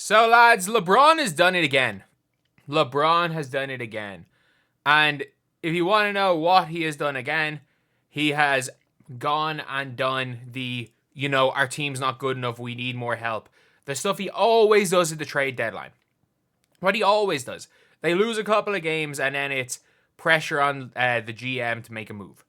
So, lads, LeBron has done it again. LeBron has done it again. And if you want to know what he has done again, he has gone and done our team's not good enough, we need more help. The stuff he always does at the trade deadline. What he always does. They lose a couple of games and then it's pressure on the GM to make a move.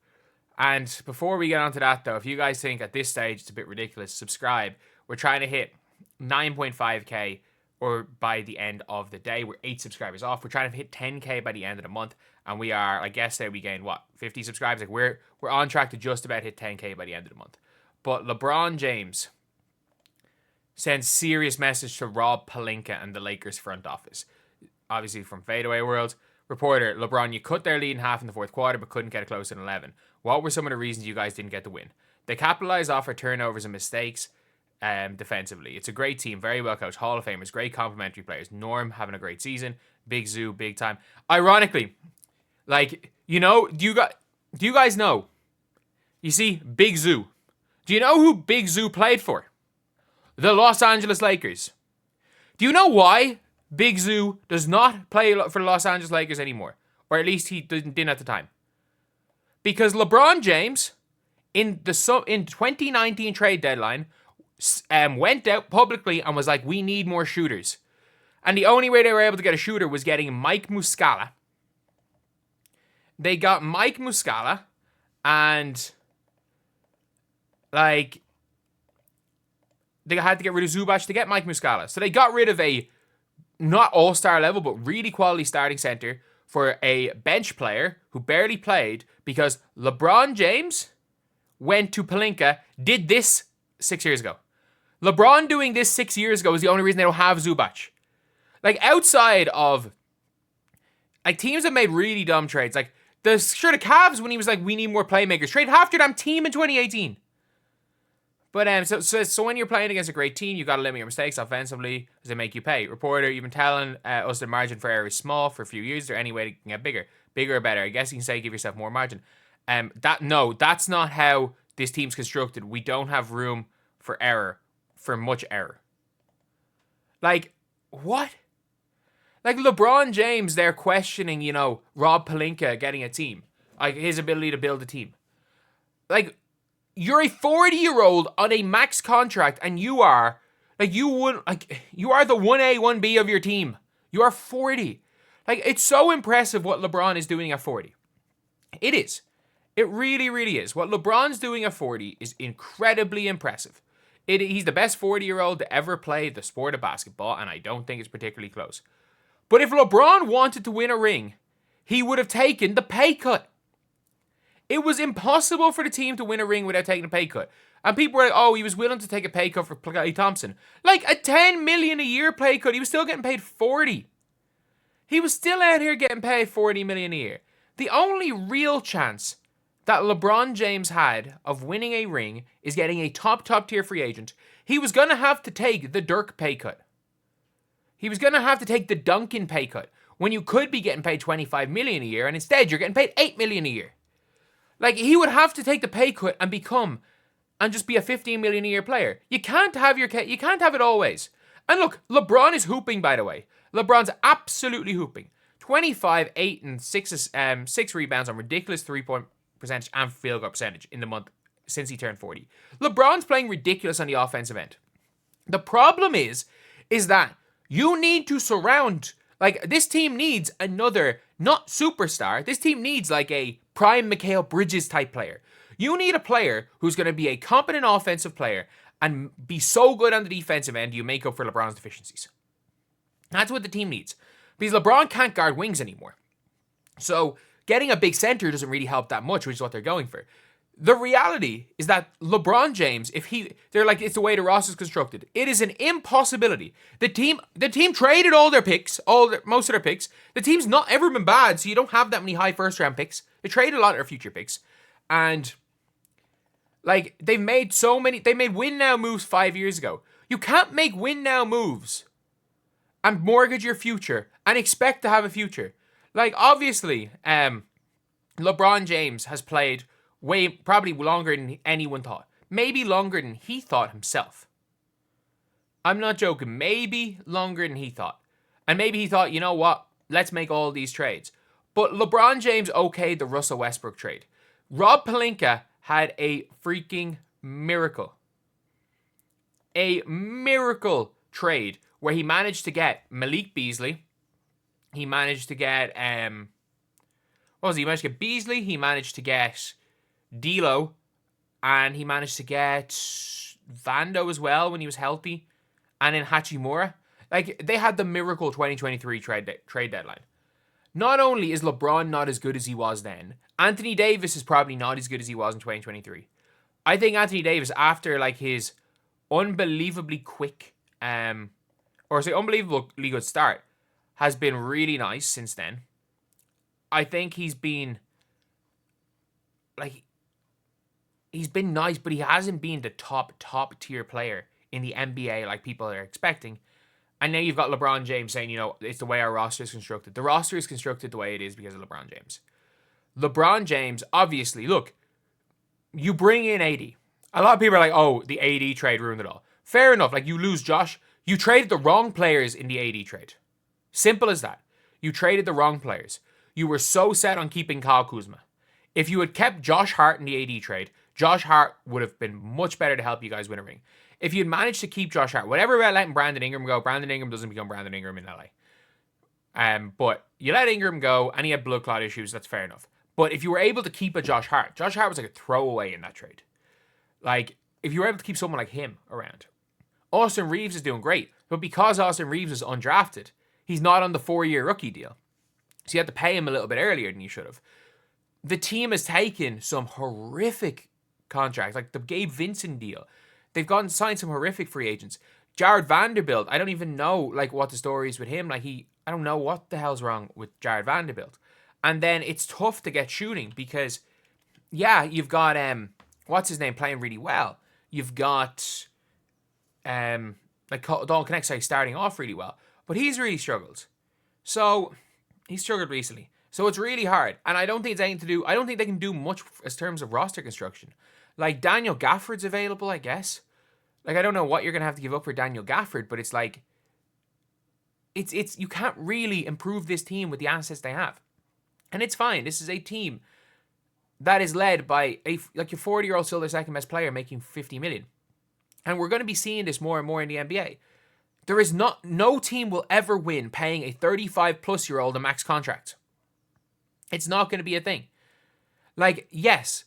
And before we get onto that, though, if you guys think at this stage it's a bit ridiculous, subscribe. We're trying to hit 9.5k or by the end of the day. We're 8 subscribers off. We're trying to hit 10k by the end of the month, and we are, I guess, we gained 50 subscribers. Like we're on track to just about hit 10k by the end of the month. But LeBron James sends serious message to Rob Pelinka and the Lakers front office. Obviously from Fadeaway World. Reporter, LeBron, you cut their lead in half in the fourth quarter but couldn't get it close in 11. What were some of the reasons you guys didn't get the win? They capitalized off our turnovers and mistakes defensively. It's a great team, very well coached, Hall of Famers, great complimentary players. Norm having a great season, Big Zoo, big time. Ironically, do you guys know? You see, Big Zoo. Do you know who Big Zoo played for? The Los Angeles Lakers. Do you know why Big Zoo does not play for the Los Angeles Lakers anymore? Or at least he didn't at the time. Because LeBron James, in 2019 trade deadline, went out publicly and was like, we need more shooters. And the only way they were able to get a shooter was getting Mike Muscala. They got Mike Muscala and they had to get rid of Zubac to get Mike Muscala. So they got rid of a not all-star level, but really quality starting center for a bench player who barely played because LeBron James went to Pelinka, did this 6 years ago. LeBron doing this 6 years ago is the only reason they don't have Zubac. Outside of, teams have made really dumb trades. The Cavs, when he was like, we need more playmakers, trade half your damn team in 2018. But so when you're playing against a great team, you got to limit your mistakes offensively as they make you pay. Reporter, you've been telling us the margin for error is small for a few years. Is there any way to get bigger? Bigger or better? I guess you can say give yourself more margin. That's not how this team's constructed. We don't have room for error, for much error. What? LeBron James, they're questioning, Rob Pelinka getting a team. His ability to build a team. You're a 40-year-old on a max contract, and you are the 1A, 1B of your team. You are 40. It's so impressive what LeBron is doing at 40. It is. It really, really is. What LeBron's doing at 40 is incredibly impressive. He's the best 40-year-old to ever play the sport of basketball, and I don't think it's particularly close. But if LeBron wanted to win a ring, he would have taken the pay cut. It was impossible for the team to win a ring without taking a pay cut. And people were like, oh, he was willing to take a pay cut for Klay Thompson. A $10 million a year pay cut. He was still getting paid 40. He was still out here getting paid 40 million a year. The only real chance that LeBron James had of winning a ring is getting a top tier free agent. He was going to have to take the Dirk pay cut. He was going to have to take the Duncan pay cut when you could be getting paid 25 million a year and instead you're getting paid 8 million a year. He would have to take the pay cut and just be a 15 million a year player. You can't have it always. And look, LeBron is hooping, by the way. LeBron's absolutely hooping. 25, 8, and 6 rebounds on ridiculous 3-point percentage and field goal percentage in the month since he turned 40. LeBron's playing ridiculous on the offensive end. The problem is that you need to surround, this team needs another, not superstar, this team needs a prime Mikal Bridges type player. You need a player who's going to be a competent offensive player and be so good on the defensive end you make up for LeBron's deficiencies. That's what the team needs. Because LeBron can't guard wings anymore. So getting a big center doesn't really help that much, which is what they're going for. The reality is that LeBron James, it's the way the roster is constructed. It is an impossibility. The team traded most of their picks. The team's not ever been bad, so you don't have that many high first round picks. They traded a lot of their future picks. And they made win now moves 5 years ago. You can't make win now moves and mortgage your future and expect to have a future. Obviously, LeBron James has played probably longer than anyone thought. Maybe longer than he thought himself. I'm not joking. Maybe longer than he thought. And maybe he thought, you know what? Let's make all these trades. But LeBron James okayed the Russell Westbrook trade. Rob Pelinka had a freaking miracle. A miracle trade where he managed to get Malik Beasley. He managed to get, what was he? He managed to get Beasley. He managed to get D'Lo. And he managed to get Vando as well when he was healthy. And then Hachimura. Like, they had the miracle 2023 trade deadline. Not only is LeBron not as good as he was then, Anthony Davis is probably not as good as he was in 2023. I think Anthony Davis, after like his unbelievably quick, unbelievably good start, has been really nice since then. I think he's been nice, but he hasn't been the top tier player in the NBA like people are expecting. And now you've got LeBron James saying, you know, it's the way our roster is constructed. The roster is constructed the way it is because of LeBron James. LeBron James, obviously, look, you bring in AD. A lot of people are like, oh, the AD trade ruined it all. Fair enough. Like, you lose Josh. You traded the wrong players in the AD trade. Simple as that. You traded the wrong players. You were so set on keeping Kyle Kuzma. If you had kept Josh Hart in the AD trade, Josh Hart would have been much better to help you guys win a ring. If you'd managed to keep Josh Hart, whatever about letting Brandon Ingram go, Brandon Ingram doesn't become Brandon Ingram in LA. But you let Ingram go and he had blood clot issues, that's fair enough. But if you were able to keep a Josh Hart was like a throwaway in that trade. Like, if you were able to keep someone like him around. Austin Reeves is doing great, but because Austin Reeves is undrafted, he's not on the 4-year rookie deal. So you had to pay him a little bit earlier than you should have. The team has taken some horrific contracts, like the Gabe Vincent deal. They've gone and signed some horrific free agents. Jared Vanderbilt, I don't even know like what the story is with him. I don't know what the hell's wrong with Jared Vanderbilt. And then it's tough to get shooting because, yeah, you've got what's his name playing really well. You've got Dalton Knecht starting off really well, but he's really struggled. So he's struggled recently. So it's really hard, and I don't think it's anything to do. I don't think they can do much as terms of roster construction. Like Daniel Gafford's available, I guess. Like, I don't know what you're going to have to give up for Daniel Gafford, but it's like, it's you can't really improve this team with the assets they have. And it's fine. This is a team that is led by your 40-year-old still their second best player making $50 million. And we're going to be seeing this more and more in the NBA. There is no team will ever win paying a 35-plus-year-old a max contract. It's not going to be a thing. Like, yes,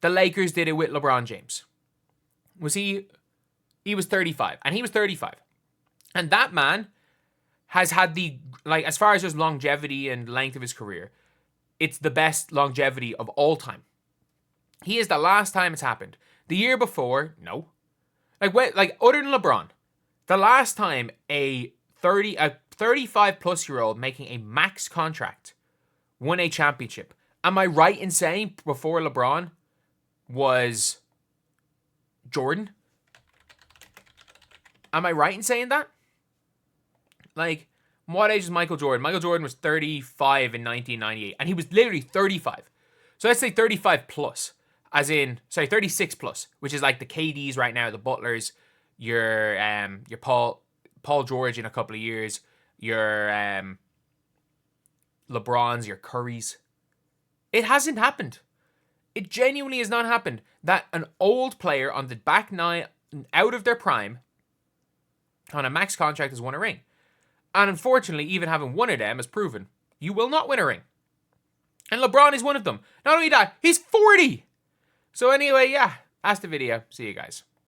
the Lakers did it with LeBron James. He was 35, and he was 35. And that man has had as far as his longevity and length of his career, it's the best longevity of all time. He is the last time it's happened. The year before, no. Other than LeBron, the last time a 35-plus-year-old making a max contract won a championship. Am I right in saying before LeBron was Jordan? Am I right in saying that? Like, what age is Michael Jordan? Michael Jordan was 35 in 1998, and he was literally 35. So let's say 35 plus, 36 plus, which is like the KDs right now, the Butlers, your Paul George in a couple of years, your LeBrons, your Currys. It hasn't happened. It genuinely has not happened that an old player on the back nine, out of their prime, on a max contract has won a ring. And unfortunately, even having one of them has proven you will not win a ring. And LeBron is one of them. Not only that, he's 40. So anyway, yeah, that's the video. See you guys.